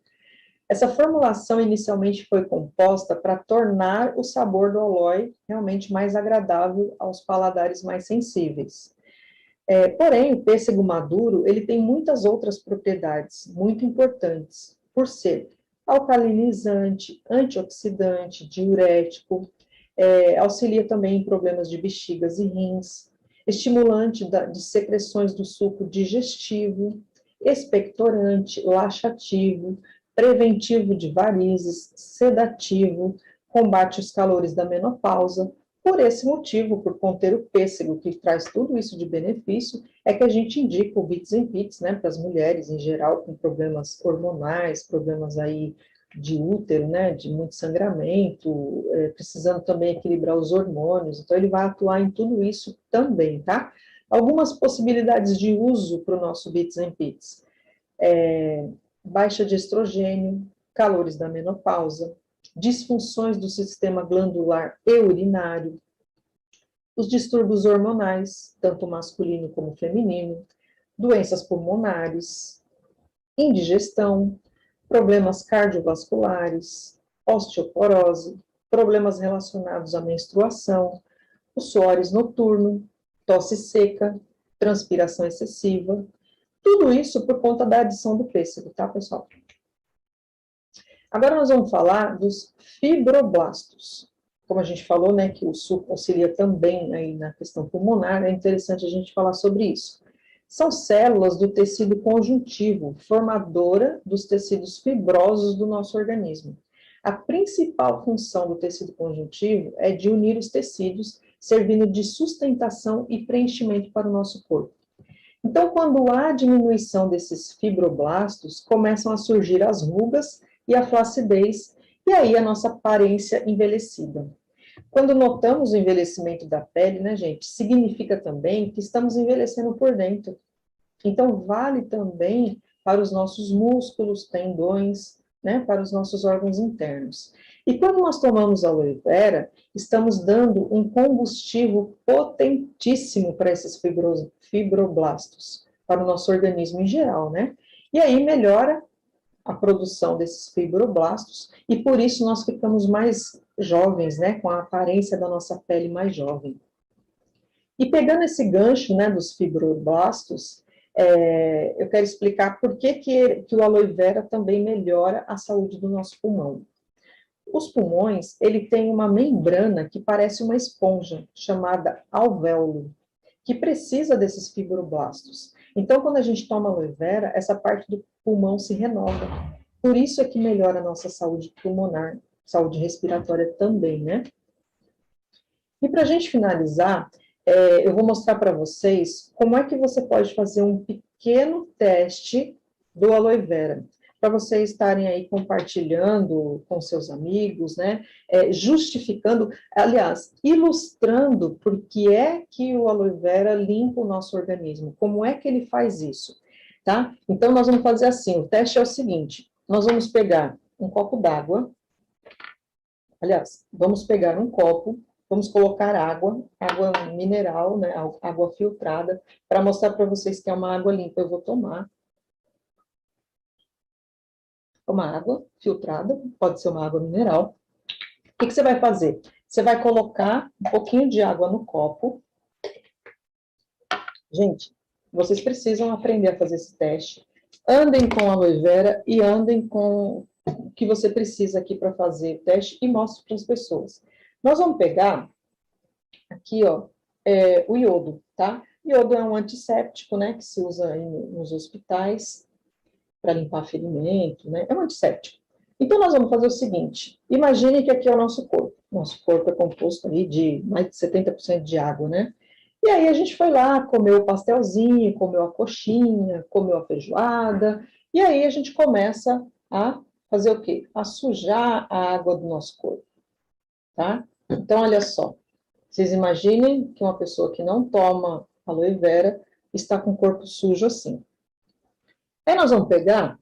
Essa formulação inicialmente foi composta para tornar o sabor do aloe realmente mais agradável aos paladares mais sensíveis. Porém, o pêssego maduro, ele tem muitas outras propriedades muito importantes, por ser alcalinizante, antioxidante, diurético, auxilia também em problemas de bexigas e rins, estimulante de secreções do suco digestivo, expectorante, laxativo, preventivo de varizes, sedativo, combate os calores da menopausa. Por esse motivo, por conter o pêssego, que traz tudo isso de benefício, é que a gente indica o Beets and Pits, né, para as mulheres em geral com problemas hormonais, problemas aí de útero, né, de muito sangramento, precisando também equilibrar os hormônios, então ele vai atuar em tudo isso também, tá? Algumas possibilidades de uso para o nosso Beets and Pits: baixa de estrogênio, calores da menopausa, disfunções do sistema glandular e urinário, os distúrbios hormonais, tanto masculino como feminino, doenças pulmonares, indigestão, problemas cardiovasculares, osteoporose, problemas relacionados à menstruação, o suores noturno, tosse seca, transpiração excessiva, tudo isso por conta da adição do pêssego, tá, pessoal? Agora nós vamos falar dos fibroblastos. Como a gente falou, né, que o suco auxilia também aí na questão pulmonar, é interessante a gente falar sobre isso. São células do tecido conjuntivo, formadora dos tecidos fibrosos do nosso organismo. A principal função do tecido conjuntivo é de unir os tecidos, servindo de sustentação e preenchimento para o nosso corpo. Então, quando há diminuição desses fibroblastos, começam a surgir as rugas e a flacidez, e aí a nossa aparência envelhecida. Quando notamos o envelhecimento da pele, né, gente, significa também que estamos envelhecendo por dentro. Então, vale também para os nossos músculos, tendões, né, para os nossos órgãos internos. E quando nós tomamos aloe vera, estamos dando um combustível potentíssimo para esses fibroblastos, para o nosso organismo em geral, né? E aí melhora a produção desses fibroblastos, e por isso nós ficamos mais jovens, né, com a aparência da nossa pele mais jovem. E pegando esse gancho, né, dos fibroblastos, eu quero explicar por que o aloe vera também melhora a saúde do nosso pulmão. Os pulmões, ele tem uma membrana que parece uma esponja, chamada alvéolo, que precisa desses fibroblastos. Então, quando a gente toma aloe vera, essa parte do pulmão se renova. Por isso é que melhora a nossa saúde pulmonar, saúde respiratória também, né? E para a gente finalizar, eu vou mostrar para vocês como é que você pode fazer um pequeno teste do aloe vera, para vocês estarem aí compartilhando com seus amigos, né, justificando, aliás, ilustrando por que é que o aloe vera limpa o nosso organismo, como é que ele faz isso, tá? Então, nós vamos fazer assim, o teste é o seguinte, nós vamos pegar um copo d'água, aliás, vamos pegar um copo, vamos colocar água mineral, né, água filtrada, para mostrar para vocês que é uma água limpa. Eu vou tomar uma água filtrada, pode ser uma água mineral. O que você vai fazer? Você vai colocar um pouquinho de água no copo. Gente, vocês precisam aprender a fazer esse teste. Andem com aloe vera e andem com o que você precisa aqui para fazer o teste e mostre para as pessoas. Nós vamos pegar aqui, ó, o iodo, tá? Iodo é um antisséptico, né, que se usa nos hospitais para limpar ferimento, né? É um antisséptico. Então, nós vamos fazer o seguinte, imagine que aqui é o nosso corpo. Nosso corpo é composto aí de mais de 70% de água, né? E aí a gente foi lá, comeu o pastelzinho, comeu a coxinha, comeu a feijoada, e aí a gente começa a fazer o quê? A sujar a água do nosso corpo, tá? Então, olha só, vocês imaginem que uma pessoa que não toma aloe vera está com o corpo sujo assim. Aí nós vamos pegar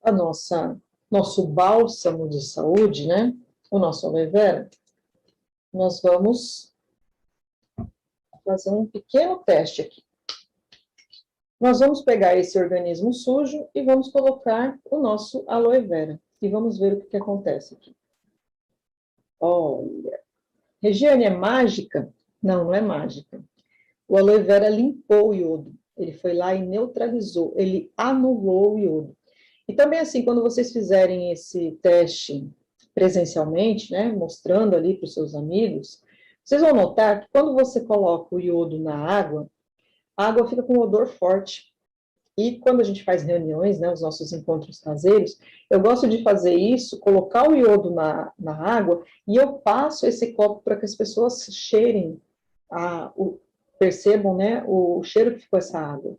a nosso bálsamo de saúde, né? O nosso aloe vera. Nós vamos fazer um pequeno teste aqui. Nós vamos pegar esse organismo sujo e vamos colocar o nosso aloe vera. E vamos ver o que acontece aqui. Olha. Regiane, é mágica? Não, não é mágica. O aloe vera limpou o iodo. Ele foi lá e neutralizou, ele anulou o iodo. E também assim, quando vocês fizerem esse teste presencialmente, né, mostrando ali para os seus amigos, vocês vão notar que quando você coloca o iodo na água, a água fica com um odor forte. E quando a gente faz reuniões, né, os nossos encontros caseiros, eu gosto de fazer isso, colocar o iodo na água, e eu passo esse copo para que as pessoas cheirem, percebam, né, o cheiro que ficou essa água.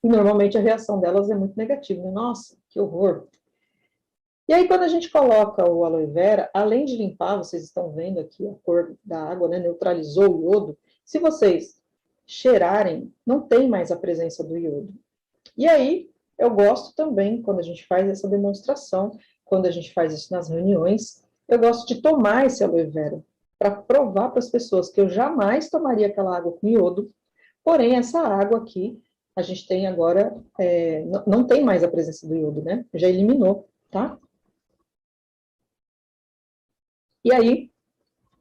E normalmente a reação delas é muito negativa, né? Nossa, que horror. E aí quando a gente coloca o aloe vera, além de limpar, vocês estão vendo aqui a cor da água, né, neutralizou o iodo, se vocês cheirarem, não tem mais a presença do iodo. E aí, eu gosto também, quando a gente faz essa demonstração, quando a gente faz isso nas reuniões, eu gosto de tomar esse aloe vera, para provar para as pessoas que eu jamais tomaria aquela água com iodo, porém, essa água aqui, a gente tem agora, não tem mais a presença do iodo, né? Já eliminou, tá? E aí,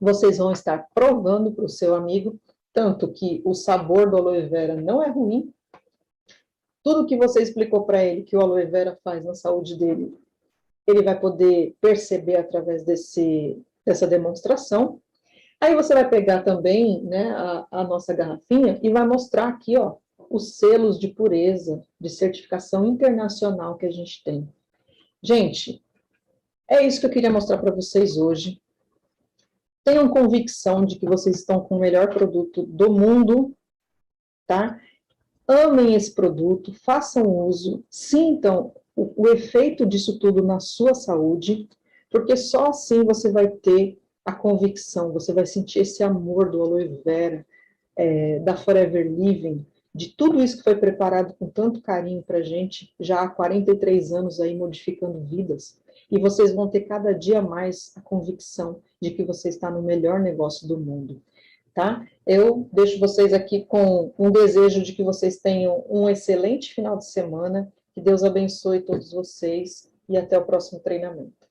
vocês vão estar provando para o seu amigo, tanto que o sabor do aloe vera não é ruim, tudo que você explicou para ele que o aloe vera faz na saúde dele, ele vai poder perceber através dessa demonstração. Aí você vai pegar também, né, a nossa garrafinha e vai mostrar aqui, ó, os selos de pureza, de certificação internacional que a gente tem. Gente, é isso que eu queria mostrar para vocês hoje. Tenham convicção de que vocês estão com o melhor produto do mundo, tá? amem esse produto, façam uso, sintam o efeito disso tudo na sua saúde, porque só assim você vai ter a convicção, você vai sentir esse amor do aloe vera, da Forever Living, de tudo isso que foi preparado com tanto carinho para a gente, já há 43 anos aí modificando vidas, e vocês vão ter cada dia mais a convicção de que você está no melhor negócio do mundo, tá? Eu deixo vocês aqui com um desejo de que vocês tenham um excelente final de semana, que Deus abençoe todos vocês, e até o próximo treinamento.